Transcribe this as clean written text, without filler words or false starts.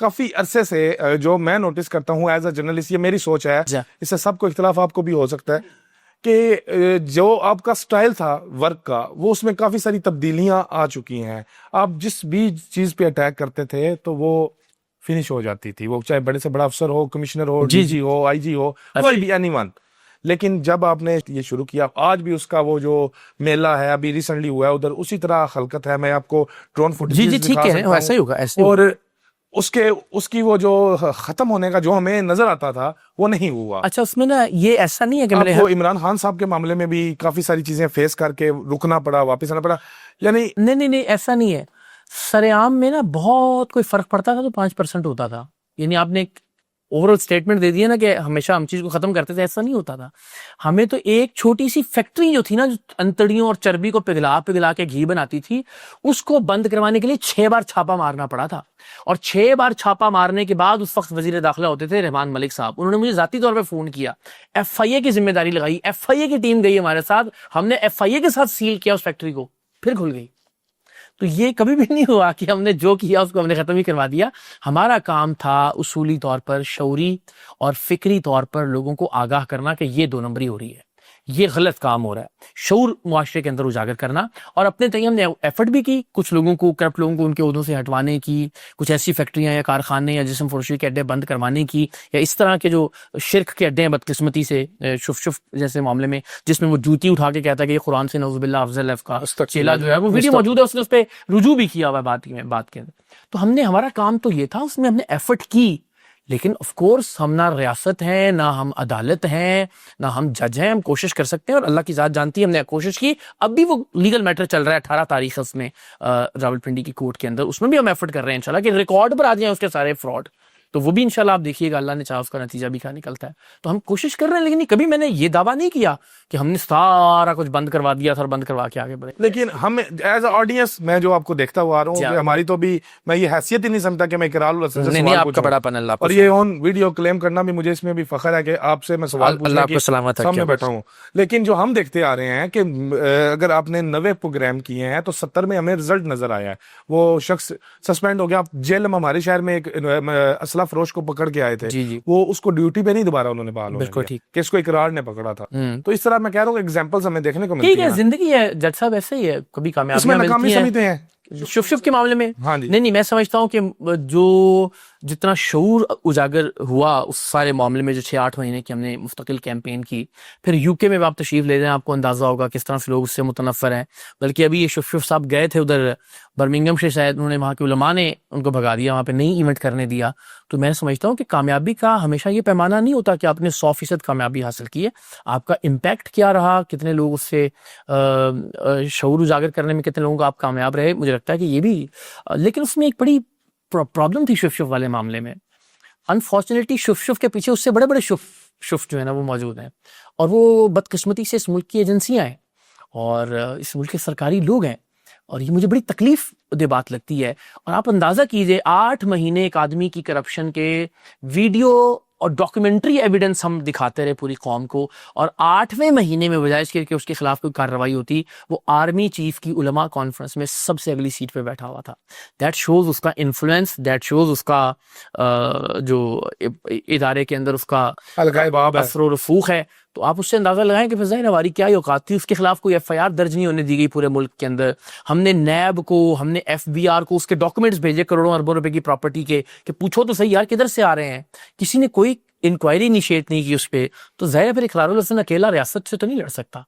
کافی عرصے سے جو میں نوٹس کرتا ہوں ایز اے جرنلسٹ، یہ میری سوچ ہے، اس سے سب کو اختلاف آپ کو بھی ہو سکتا ہے، کہ جو آپ کا سٹائل تھا ورک کا، وہ اس میں کافی ساری تبدیلیاں آ چکی ہیں. آپ جس بھی چیز پہ اٹیک کرتے تھے تو وہ فنش ہو جاتی تھی، وہ چاہے بڑے سے بڑا افسر ہو، کمشنر ہو، ڈی جی ہو، آئی جی ہو، کوئی بھی اینی ون. لیکن جب آپ نے یہ شروع کیا، آج بھی اس کا وہ جو میلہ ہے ابھی ریسنٹلی ہوا ہے ادھر، اسی طرح خلقت ہے. میں آپ کو ڈرون فوٹیجز دکھا سکتا ہوں. ایسا ہی ہوگا. اور اس کی وہ جو ختم ہونے کا جو ہمیں نظر آتا تھا وہ نہیں ہوا. اچھا اس میں نا یہ ایسا نہیں ہے کہ آپ کو عمران خان صاحب کے معاملے میں بھی کافی ساری چیزیں فیس کر کے رکنا پڑا، واپس آنا پڑا، یعنی نہیں ایسا نہیں ہے. سر عام میں نا بہت کوئی فرق پڑتا تھا تو 5% ہوتا تھا. یعنی آپ نے ایک اوور آل اسٹیٹمنٹ دے دیا نا کہ ہمیشہ ہم چیز کو ختم کرتے تھے، ایسا نہیں ہوتا تھا. ہمیں تو ایک چھوٹی سی فیکٹری جو تھی نا، جو انتڑیوں اور چربی کو پگھلا کے گھی بناتی تھی، اس کو بند کروانے کے لیے 6 بار چھاپا مارنا پڑا تھا. اور 6 بار چھاپا مارنے کے بعد اس وقت وزیر داخلہ ہوتے تھے رحمان ملک صاحب. انہوں نے مجھے ذاتی طور پہ فون کیا، ایف آئی اے کی ذمہ داری لگائی، ایف آئی اے کی ٹیم گئی ہمارے ساتھ، ہم نے ایف آئی اے کے ساتھ سیل کیا اس فیکٹری کو، پھر کھل گئی. تو یہ کبھی بھی نہیں ہوا کہ ہم نے جو کیا اس کو ہم نے ختم ہی کروا دیا. ہمارا کام تھا اصولی طور پر، شعوری اور فکری طور پر لوگوں کو آگاہ کرنا کہ یہ 2 نمبری ہو رہی ہے، یہ غلط کام ہو رہا ہے، شعور معاشرے کے اندر اجاگر کرنا. اور اپنے تئیں ہم نے ایفرٹ بھی کی، کچھ لوگوں کو، کرپٹ لوگوں کو ان کے عہدوں سے ہٹوانے کی، کچھ ایسی فیکٹریاں یا کارخانے یا جسم فروشی کے اڈے بند کروانے کی، یا اس طرح کے جو شرک کے اڈے ہیں بدقسمتی سے، شف جیسے معاملے میں، جس میں وہ جوتی اٹھا کے کہتا ہے کہ یہ قرآن سے نعوذ باللہ افضل ہے کا چیلا جو ہے، وہ ویڈیو موجود ہے، اس نے اس پہ رجوع بھی کیا ہوا ہے بات کے اندر. تو ہم نے، ہمارا کام تو یہ تھا، اس میں ہم نے ایفرٹ کی. لیکن آف کورس ہم نہ ریاست ہیں، نہ ہم عدالت ہیں، نہ ہم جج ہیں. ہم کوشش کر سکتے ہیں اور اللہ کی ذات جانتی ہے ہم نے کوشش کی. اب بھی وہ لیگل میٹر چل رہا ہے 18 تاریخ اس میں راولپنڈی کی کورٹ کے اندر، اس میں بھی ہم ایفرٹ کر رہے ہیں انشاءاللہ کہ ریکارڈ پر آ جائیں اس کے سارے فراڈ. تو وہ بھی انشاءاللہ آپ دیکھیے گا، اللہ نے چاہا اس کا نتیجہ بھی کیا نکلتا ہے. تو ہم کوشش کر رہے ہیں، لیکن کبھی میں نے یہ دعویٰ نہیں کیا کہ ہم نے سارا کچھ بند کروا دیا تھا اور بند کروا کے آگے بڑھے. لیکن ہم ایز اے آڈینس، میں جو آپ کو دیکھتا ہوا آ رہا ہوں کہ ہماری تو بھی، میں یہ حیثیت ہی نہیں سمجھتا کہ میں اقرار الحسن سے سوال آپ کا بڑا پن اللہ، اور یہ آن ویڈیو کلیم کرنا بھی مجھے اس میں بھی فخر ہے کہ آپ سے میں سوال پوچھنے کے سامنے بیٹھا ہوں. لیکن جو ہم دیکھتے آ رہے ہیں کہ اگر آپ نے 90 پروگرام کیے ہیں تو 70 میں ہمیں رزلٹ نظر آیا ہے. وہ شخص سسپینڈ ہو گیا. جیل میں ہمارے شہر میں ایک اسلحہ فروش کو پکڑ کے آئے تھے، وہ اس کو ڈیوٹی پہ نہیں دوبارہ انہوں نے بحال ہونے دیا کہ اس کو اقرار نے پکڑا تھا. تو اس طرح میں کہہ رہا ہوں کہ ایگزامپلز ہمیں دیکھنے کو ملتی ہیں. زندگی ہے جج صاحب، ایسے ہی ہے، کبھی کامیابیاں ناکامی سمجھتے ہیں شف کے معاملے میں. نہیں میں سمجھتا ہوں کہ جو جتنا شعور اجاگر ہوا اس سارے معاملے میں، جو 6-8 مہینے کی ہم نے مستقل کیمپین کی، پھر یو کے میں آپ تشریف لے جائیں، آپ کو اندازہ ہوگا کس طرح سے لوگ اس سے متنفر ہیں. بلکہ ابھی یہ شف صاحب گئے تھے ادھر برمنگم سے، شاید انہوں نے وہاں کے علماء نے ان کو بھگا دیا، وہاں پہ نہیں ایونٹ کرنے دیا. تو میں سمجھتا ہوں کہ کامیابی کا ہمیشہ یہ پیمانہ نہیں ہوتا کہ آپ نے 100% کامیابی حاصل کی ہے. آپ کا امپیکٹ کیا رہا، کتنے لوگ اس سے شعور اجاگر کرنے میں کتنے لوگوں کو آپ کامیاب رہے. مجھے لگتا ہے کہ یہ بھی، لیکن اس میں ایک بڑی پرابلم تھی شف والے معاملے میں. انفارچونیٹلی شف کے پیچھے اس سے بڑے بڑے شف جو ہے نا وہ موجود ہیں، اور وہ بدقسمتی سے اس ملک کی ایجنسیاں ہیں اور اس ملک کے سرکاری لوگ ہیں. اور یہ مجھے بڑی تکلیف دہ بات لگتی ہے. اور آپ اندازہ کیجئے 8 مہینے ایک آدمی کی کرپشن کے ویڈیو اور ڈاکیومنٹری ایویڈنس ہم دکھاتے رہے پوری قوم کو، اور 8ویں مہینے میں بجائے اس کے کہ اس کے خلاف کوئی کارروائی ہوتی، وہ آرمی چیف کی علماء کانفرنس میں سب سے اگلی سیٹ پہ بیٹھا ہوا تھا. دیٹ شوز اس کا انفلوئنس، دیٹ شوز اس کا جو ادارے کے اندر اس کا اثر و رسوخ ہے. تو آپ اس سے اندازہ لگائیں کہ ظاہر ہماری کیا ہی اوقات تھی. اس کے خلاف کوئی ایف آئی آر درج نہیں ہونے دی گئی پورے ملک کے اندر. ہم نے نیب کو، ہم نے ایف بی آر کو اس کے ڈاکومنٹس بھیجے کروڑوں اربوں روپے کی پراپرٹی کے، کہ پوچھو تو صحیح یار کدھر سے آ رہے ہیں. کسی نے کوئی انکوائری انیشیٹ نہیں کی اس پہ. تو ظاہر ہے پھر اقرار الحسن اکیلا ریاست سے تو نہیں لڑ سکتا.